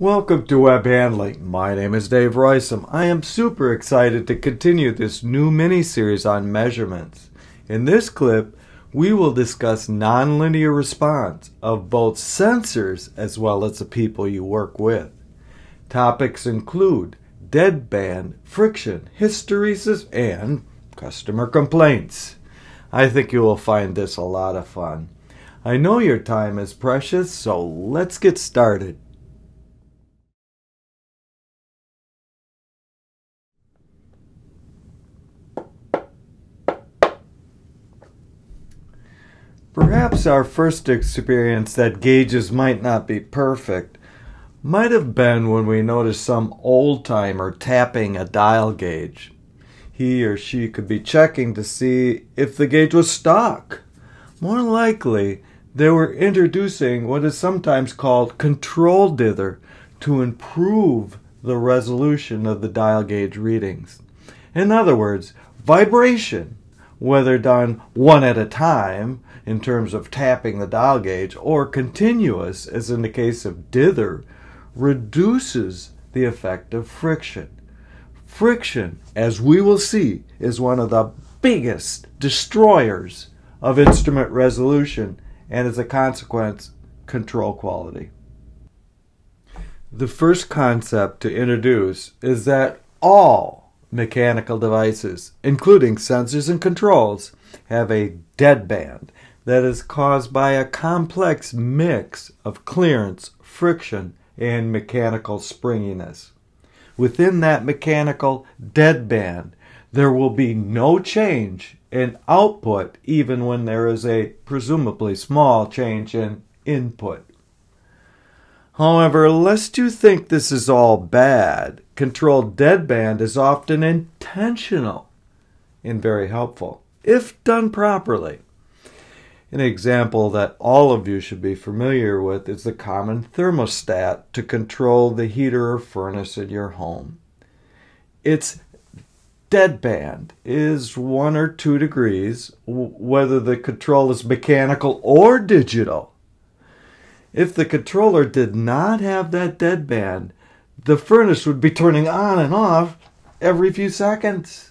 Welcome to Web Handling. My name is Dave Roysam. I am super excited to continue this new mini-series on measurements. In this clip, we will discuss nonlinear response of both sensors as well as the people you work with. Topics include deadband, friction, hysteresis, and customer complaints. I think you will find this a lot of fun. I know your time is precious, so let's get started. Perhaps our first experience that gauges might not be perfect might have been when we noticed some old-timer tapping a dial gauge. He or she could be checking to see if the gauge was stuck. More likely, they were introducing what is sometimes called control dither to improve the resolution of the dial gauge readings. In other words, vibration, whether done one at a time in terms of tapping the dial gauge or continuous as in the case of dither, reduces the effect of friction. Friction, as we will see, is one of the biggest destroyers of instrument resolution and as a consequence, control quality. The first concept to introduce is that all mechanical devices, including sensors and controls, have a deadband that is caused by a complex mix of clearance, friction, and mechanical springiness. Within that mechanical deadband, there will be no change in output even when there is a presumably small change in input. However, lest you think this is all bad, controlled deadband is often intentional and very helpful, if done properly. An example that all of you should be familiar with is the common thermostat to control the heater or furnace in your home. Its deadband is 1 or 2 degrees, whether the control is mechanical or digital. If the controller did not have that deadband, the furnace would be turning on and off every few seconds.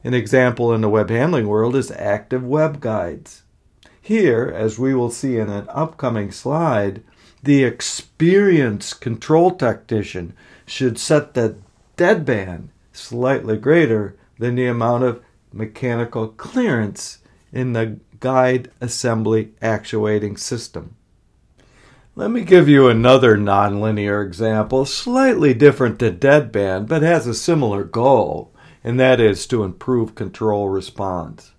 An example in the web handling world is active web guides. Here, as we will see in an upcoming slide, the experienced control technician should set the deadband slightly greater than the amount of mechanical clearance in the guide assembly actuating system. Let me give you another nonlinear example, slightly different than deadband, but has a similar goal, and that is to improve control response.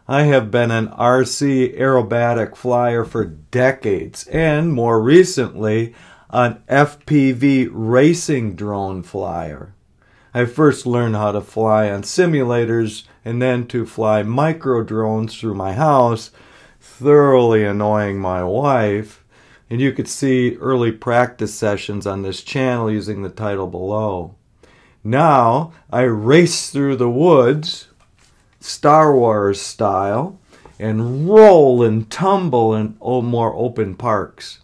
I have been an RC aerobatic flyer for decades, and more recently, an FPV racing drone flyer. I first learned how to fly on simulators and then to fly micro drones through my house, thoroughly annoying my wife. And you could see early practice sessions on this channel using the title below. Now I race through the woods, Star Wars style, and roll and tumble in more open parks.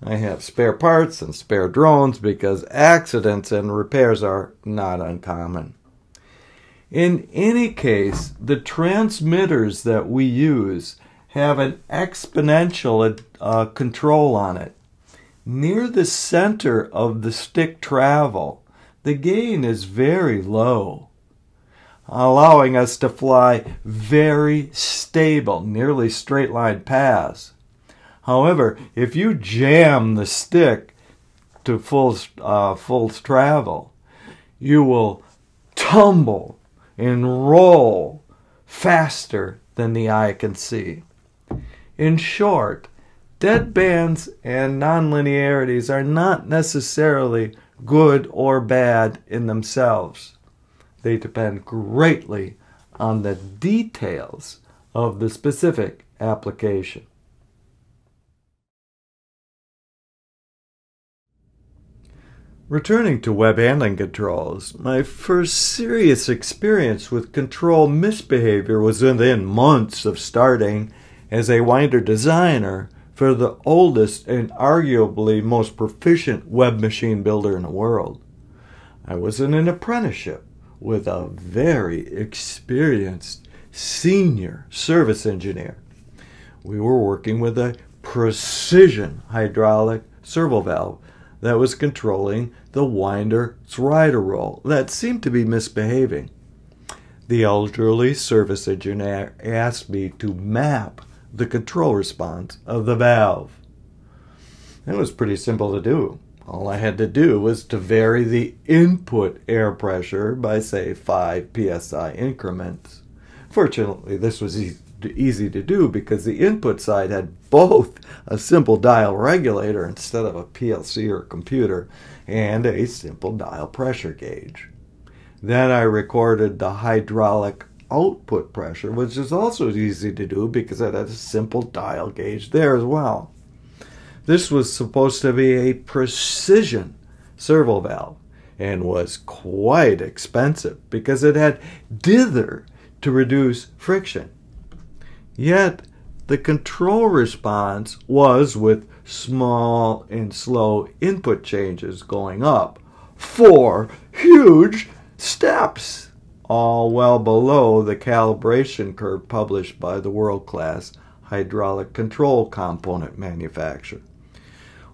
I have spare parts and spare drones because accidents and repairs are not uncommon. In any case, the transmitters that we use have an exponential control on it. Near the center of the stick travel, the gain is very low, allowing us to fly very stable, nearly straight line paths. However, if you jam the stick to full travel, you will tumble and roll faster than the eye can see. In short, deadbands and nonlinearities are not necessarily good or bad in themselves. They depend greatly on the details of the specific application. Returning to web handling controls, my first serious experience with control misbehavior was within months of starting as a winder designer for the oldest and arguably most proficient web machine builder in the world. I was in an apprenticeship with a very experienced senior service engineer. We were working with a precision hydraulic servo-valve that was controlling the winder's rider roll that seemed to be misbehaving. The elderly service engineer asked me to map the control response of the valve. It was pretty simple to do. All I had to do was to vary the input air pressure by, say, 5 psi increments. Fortunately, this was easy to do because the input side had both a simple dial regulator instead of a PLC or computer and a simple dial pressure gauge. Then I recorded the hydraulic output pressure, which is also easy to do because it had a simple dial gauge there as well. This was supposed to be a precision servo valve and was quite expensive because it had dither to reduce friction. Yet the control response was with small and slow input changes going up 4 huge steps, all well below the calibration curve published by the world-class hydraulic control component manufacturer.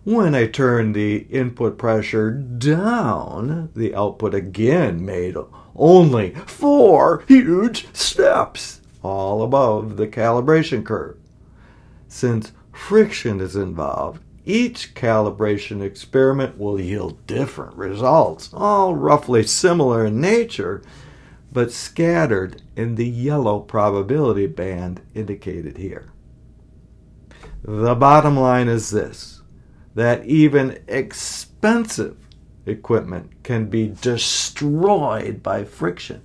When I turned the input pressure down, the output again made only 4 huge steps, all above the calibration curve. Since friction is involved, each calibration experiment will yield different results, all roughly similar in nature, but scattered in the yellow probability band indicated here. The bottom line is this, that even expensive equipment can be destroyed by friction.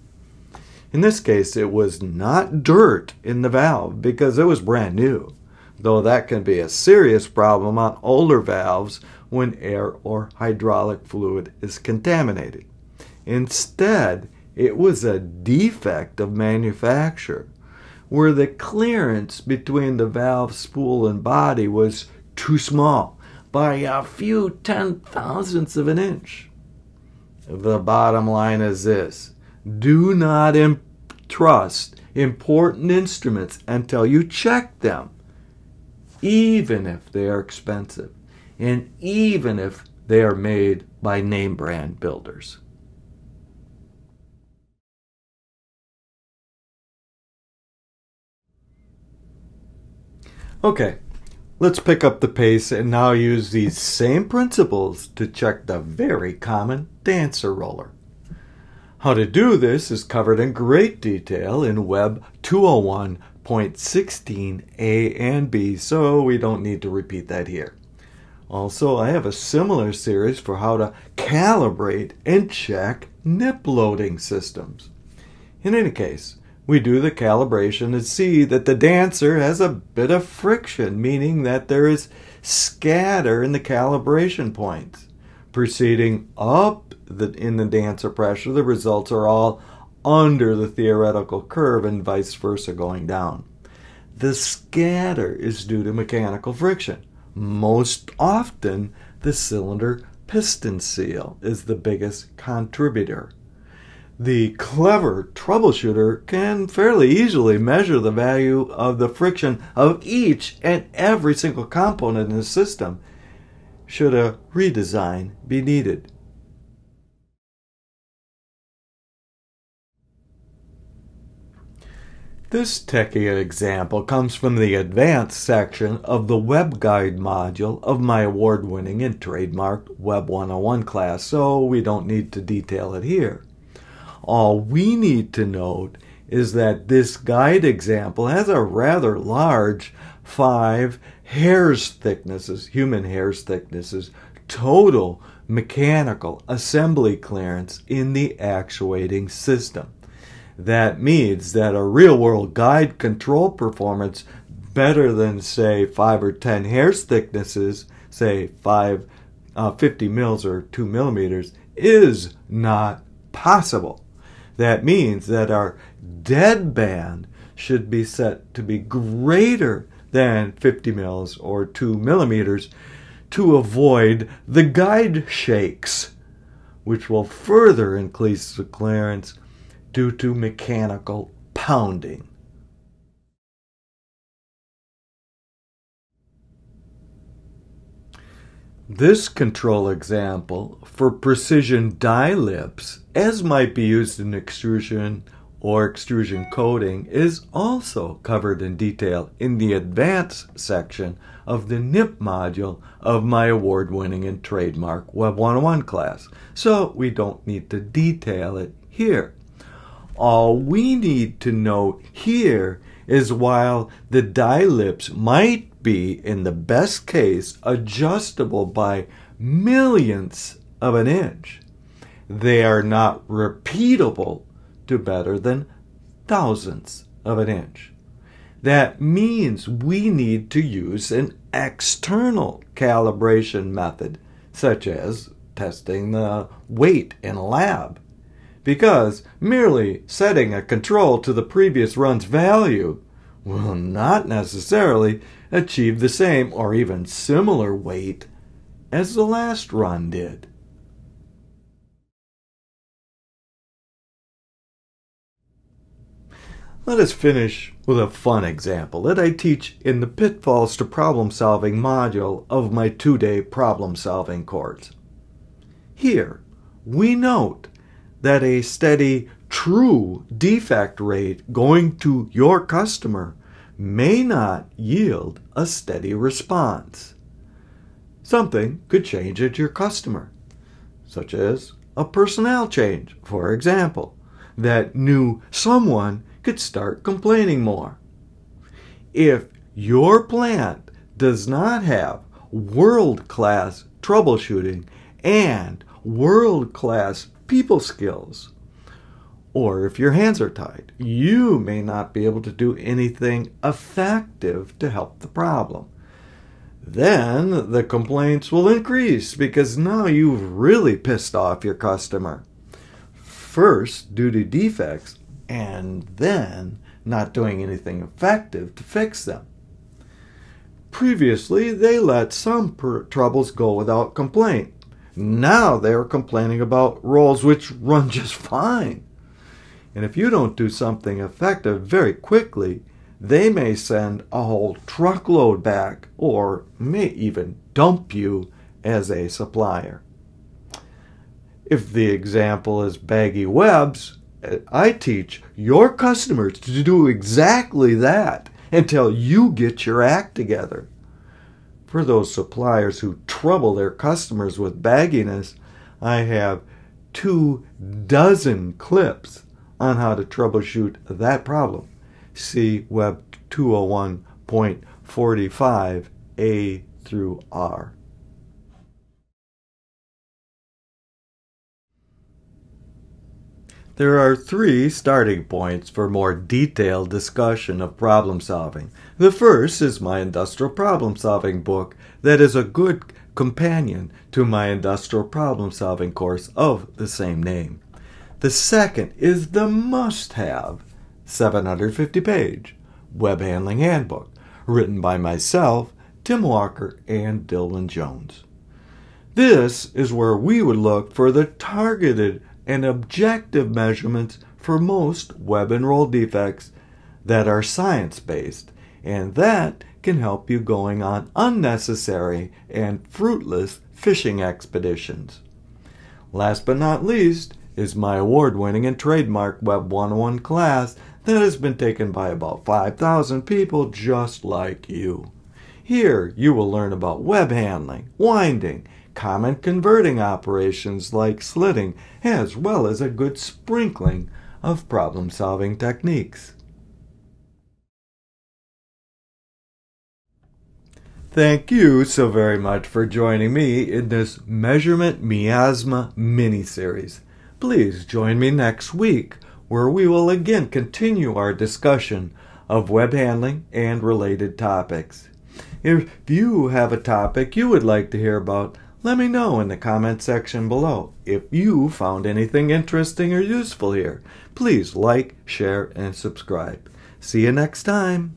In this case, it was not dirt in the valve because it was brand new, though that can be a serious problem on older valves when air or hydraulic fluid is contaminated. Instead, it was a defect of manufacture, where the clearance between the valve spool and body was too small, by a few 10,000ths of an inch. The bottom line is this: do not trust important instruments until you check them, even if they are expensive, and even if they are made by name brand builders. Okay, let's pick up the pace and now use these same principles to check the very common dancer roller. How to do this is covered in great detail in Web 201.16a and b, so we don't need to repeat that here. Also, I have a similar series for how to calibrate and check nip loading systems. In any case, we do the calibration and see that the dancer has a bit of friction, meaning that there is scatter in the calibration points. Proceeding up in the dancer pressure, the results are all under the theoretical curve and vice versa going down. The scatter is due to mechanical friction. Most often, the cylinder piston seal is the biggest contributor. The clever troubleshooter can fairly easily measure the value of the friction of each and every single component in the system, should a redesign be needed. This techie example comes from the advanced section of the web guide module of my award-winning and trademarked Web 101 class, so we don't need to detail it here. All we need to note is that this guide example has a rather large 5 hairs thicknesses, human hairs thicknesses, total mechanical assembly clearance in the actuating system. That means that a real-world guide control performance better than, say, 5 or 10 hairs thicknesses, say 50 mils or 2 millimeters, is not possible. That means that our deadband should be set to be greater than 50 mils or 2 millimeters to avoid the guide shakes, which will further increase the clearance due to mechanical pounding. This control example for precision die lips, as might be used in extrusion or extrusion coating, is also covered in detail in the advanced section of the NIP module of my award-winning and trademark Web101 class, so we don't need to detail it here. All we need to note here is while the die lips might be, in the best case, adjustable by millionths of an inch, they are not repeatable to better than thousandths of an inch. That means we need to use an external calibration method, such as testing the weight in a lab, because merely setting a control to the previous run's value will not necessarily achieve the same or even similar weight as the last run did. Let us finish with a fun example that I teach in the Pitfalls to Problem Solving module of my 2-day problem solving course. Here, we note that a steady true defect rate going to your customer may not yield a steady response. Something could change at your customer, such as a personnel change, for example, that new someone could start complaining more. If your plant does not have world-class troubleshooting and world-class people skills, or if your hands are tied, you may not be able to do anything effective to help the problem. Then the complaints will increase because now you've really pissed off your customer. First due to defects, and then not doing anything effective to fix them. Previously, they let some troubles go without complaint. Now they are complaining about rolls which run just fine. And if you don't do something effective very quickly, they may send a whole truckload back or may even dump you as a supplier. If the example is baggy webs, I teach your customers to do exactly that until you get your act together. For those suppliers who trouble their customers with bagginess, I have 24 clips on how to troubleshoot that problem. See Web201.45 through R. There are 3 starting points for more detailed discussion of problem solving. The first is my industrial problem solving book that is a good companion to my industrial problem solving course of the same name. The second is the must-have 750-page Web Handling Handbook, written by myself, Tim Walker, and Dylan Jones. This is where we would look for the targeted and objective measurements for most web and roll defects that are science-based, and that can help you going on unnecessary and fruitless fishing expeditions. Last but not least is my award-winning and trademark Web101 class that has been taken by about 5,000 people just like you. Here you will learn about web handling, winding, common converting operations like slitting, as well as a good sprinkling of problem-solving techniques. Thank you so very much for joining me in this Measurement Miasma mini-series. Please join me next week, where we will again continue our discussion of web handling and related topics. If you have a topic you would like to hear about, let me know in the comment section below. If you found anything interesting or useful here, please like, share, and subscribe. See you next time.